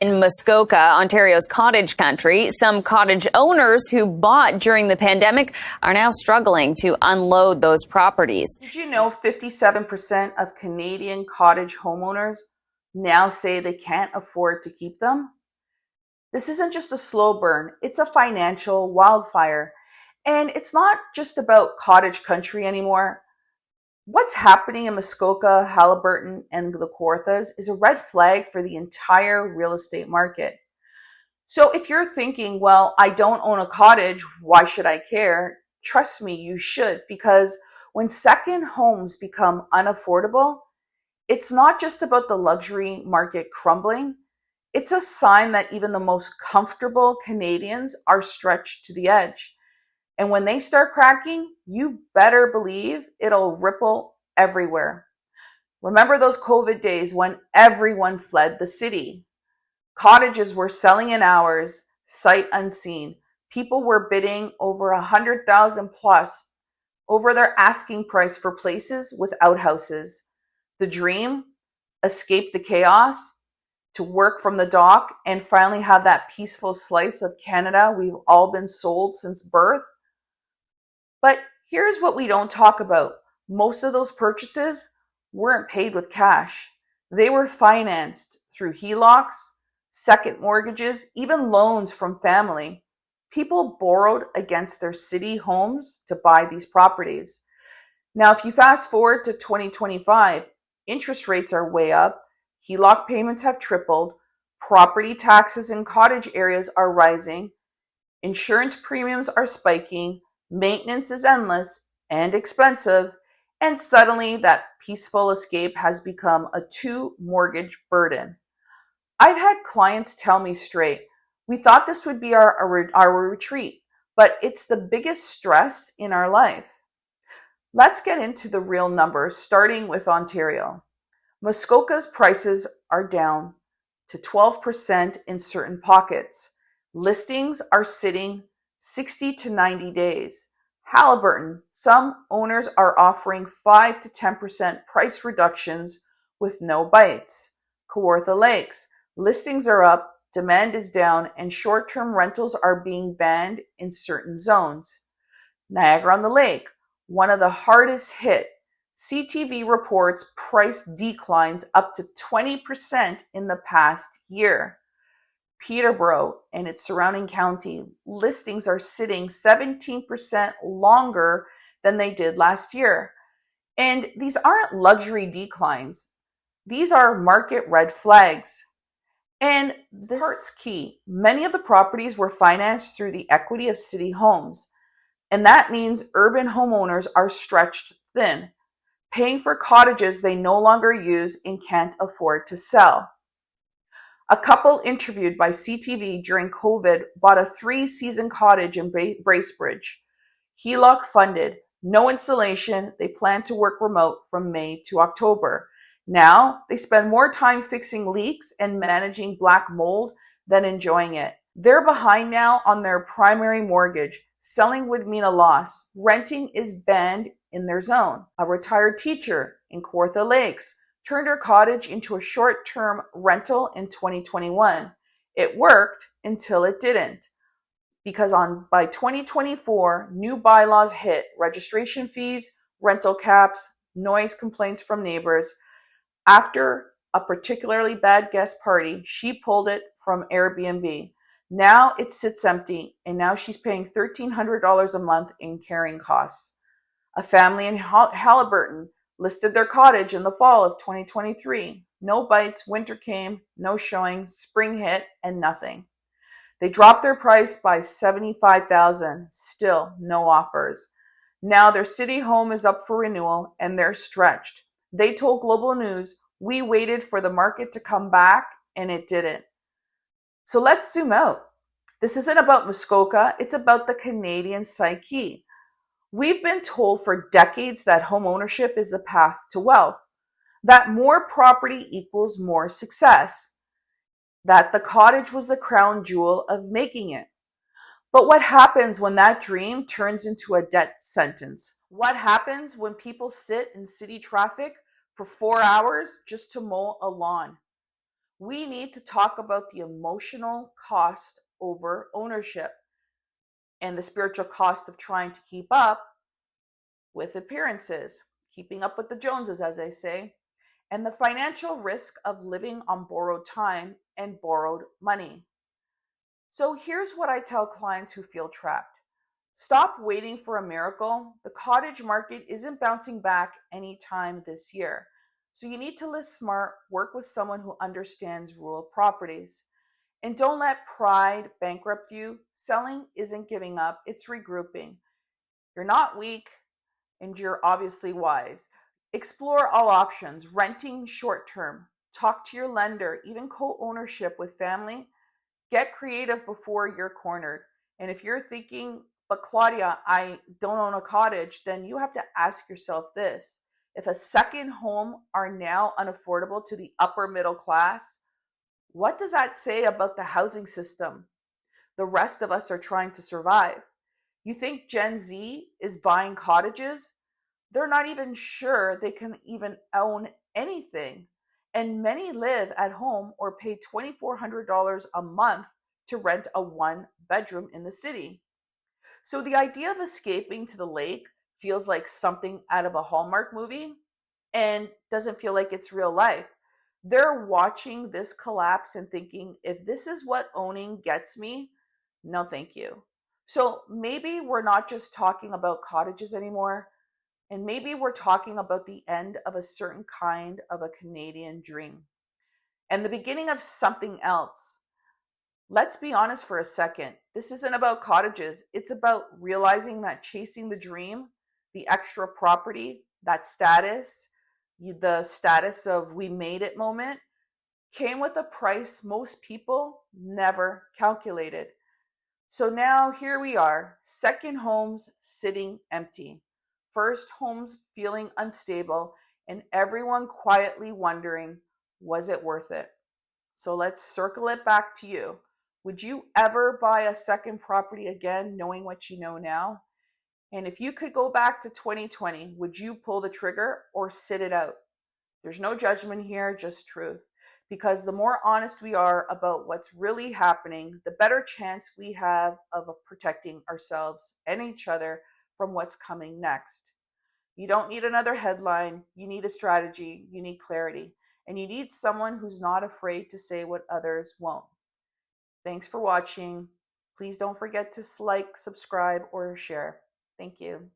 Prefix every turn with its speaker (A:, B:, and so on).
A: In Muskoka, Ontario's cottage country, some cottage owners who bought during the pandemic are now struggling to unload those properties.
B: Did you know 57% of Canadian cottage homeowners now say they can't afford to keep them? This isn't just a slow burn, it's a financial wildfire. And it's not just about cottage country anymore. What's happening in Muskoka, Haliburton, and the Kawarthas is a red flag for the entire real estate market. So if you're thinking, well, I don't own a cottage, why should I care? Trust me, you should, because when second homes become unaffordable, it's not just about the luxury market crumbling. It's a sign that even the most comfortable Canadians are stretched to the edge. And when they start cracking, you better believe it'll ripple everywhere. Remember those COVID days when everyone fled the city? Cottages were selling in hours, sight unseen. People were bidding over 100,000 plus over their asking price for places with outhouses. The dream, escape the chaos, to work from the dock and finally have that peaceful slice of Canada we've all been sold since birth. But here's what we don't talk about. Most of those purchases weren't paid with cash. They were financed through HELOCs, second mortgages, even loans from family. People borrowed against their city homes to buy these properties. Now, if you fast forward to 2025, interest rates are way up, HELOC payments have tripled, property taxes in cottage areas are rising, insurance premiums are spiking, maintenance is endless and expensive, and suddenly that peaceful escape has become a 2-mortgage burden. I've had clients tell me straight, we thought this would be our retreat, but it's the biggest stress in our life. Let's get into the real numbers, starting with Ontario. Muskoka's prices are down to 12% in certain pockets. Listings are sitting 60 to 90 days. Haliburton, some owners are offering 5 to 10% price reductions with no bites. Kawartha Lakes, listings are up, demand is down, and short-term rentals are being banned in certain zones. Niagara-on-the-Lake, one of the hardest hit. CTV reports price declines up to 20% in the past year. Peterborough and its surrounding county, listings are sitting 17% longer than they did last year. And these aren't luxury declines. These are market red flags. And this part's key. Many of the properties were financed through the equity of city homes. And that means urban homeowners are stretched thin, paying for cottages they no longer use and can't afford to sell. A couple interviewed by CTV during COVID bought a 3-season cottage in Bracebridge. HELOC funded, no insulation, they plan to work remote from May to October. Now, they spend more time fixing leaks and managing black mold than enjoying it. They're behind now on their primary mortgage. Selling would mean a loss. Renting is banned in their zone. A retired teacher in Kawartha Lakes turned her cottage into a short-term rental in 2021. It worked until it didn't. Because by 2024, new bylaws hit: registration fees, rental caps, noise complaints from neighbors. After a particularly bad guest party, she pulled it from Airbnb. Now it sits empty, and now she's paying $1,300 a month in carrying costs. A family in Haliburton listed their cottage in the fall of 2023. No bites, winter came, no showings, spring hit, and nothing. They dropped their price by $75,000, still no offers. Now their city home is up for renewal and they're stretched. They told Global News, "We waited for the market to come back and it didn't." So let's zoom out. This isn't about Muskoka, it's about the Canadian psyche. We've been told for decades that home ownership is the path to wealth, that more property equals more success, that the cottage was the crown jewel of making it. But what happens when that dream turns into a death sentence? What happens when people sit in city traffic for 4 hours just to mow a lawn? We need to talk about the emotional cost over ownership and the spiritual cost of trying to keep up with appearances, keeping up with the Joneses, as they say, and the financial risk of living on borrowed time and borrowed money. So here's what I tell clients who feel trapped. Stop waiting for a miracle. The cottage market isn't bouncing back anytime this year. So you need to list smart, work with someone who understands rural properties. And don't let pride bankrupt you. Selling isn't giving up, it's regrouping. You're not weak, and you're obviously wise. Explore all options, renting short term, talk to your lender, even co-ownership with family. Get creative before you're cornered. And if you're thinking, but Claudia, I don't own a cottage, then you have to ask yourself this. If a second home are now unaffordable to the upper middle class, what does that say about the housing system the rest of us are trying to survive? You think Gen Z is buying cottages? They're not even sure they can even own anything. And many live at home or pay $2,400 a month to rent a 1 bedroom in the city. So the idea of escaping to the lake feels like something out of a Hallmark movie and doesn't feel like it's real life. They're watching this collapse and thinking, if this is what owning gets me, no thank you. So maybe we're not just talking about cottages anymore. And maybe we're talking about the end of a certain kind of a Canadian dream and the beginning of something else. Let's be honest for a second. This isn't about cottages. It's about realizing that chasing the dream, the extra property, that status, the status of we made it moment, came with a price most people never calculated. So now here we are, second homes sitting empty, first homes feeling unstable, and everyone quietly wondering, was it worth it? So let's circle it back to you. Would you ever buy a second property again, knowing what you know now? And if you could go back to 2020, would you pull the trigger or sit it out? There's no judgment here, just truth. Because the more honest we are about what's really happening, the better chance we have of protecting ourselves and each other from what's coming next. You don't need another headline. You need a strategy. You need clarity. And you need someone who's not afraid to say what others won't. Thanks for watching. Please don't forget to like, subscribe, or share. Thank you.